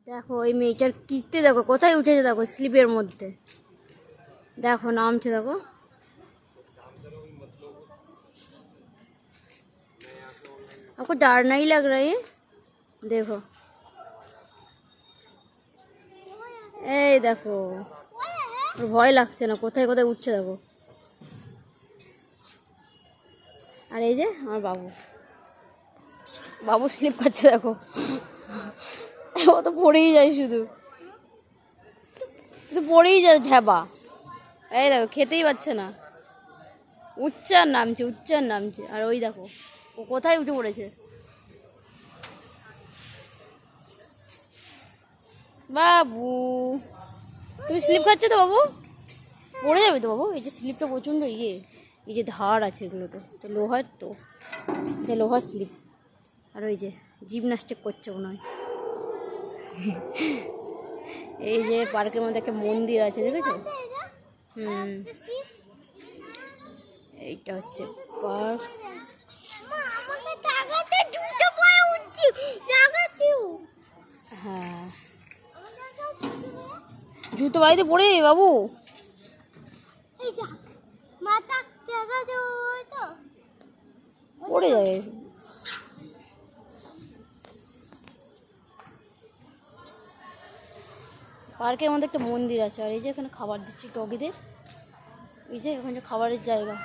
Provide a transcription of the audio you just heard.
দেখো এই মেয়েটার কীর্তি দেখো কোথায় উঠেছে, দেখো স্লিপের মধ্যে, দেখো নামছে, দেখো आपको डर नहीं लग रहा है? देखो এই দেখো ওর ভয় লাগছে না, কোথায় কোথায় উঠছে দেখো। আর এই যে আমার বাবু, বাবু স্লিপ খাচ্ছে দেখো, ও তো পড়েই যায়, শুধু পড়েই যায় ঢ্যাবা। এই দেখো খেতেই পাচ্ছে না, উঠছে আর নামছে, উঠছে আর নামছে। আর ওই দেখো ও কোথায় উঠে পড়েছে। বাবু তুমি স্লিপ খাচ্ছ তো বাবু, পড়ে যাবে তো বাবু। এই যে স্লিপটা প্রচণ্ড এই যে ধার আছে এগুলোতে, তো লোহার, তো এটা লোহার স্লিপ। আর ওই যে জিমনাস্টিক করছে মনে হয়। এই যে পার্কের মধ্যে একটা মন্দির আছে, দেখেছো? এইটা হচ্ছে পার্ক। হ্যাঁ জুতো বাড়িতে পড়ে বাবু, পড়ে যাবে। পার্কের মধ্যে একটা মন্দির আছে, আর এই যে এখানে খাবার দিচ্ছি ডগিদের, এই যে এখানে খাবারের জায়গা।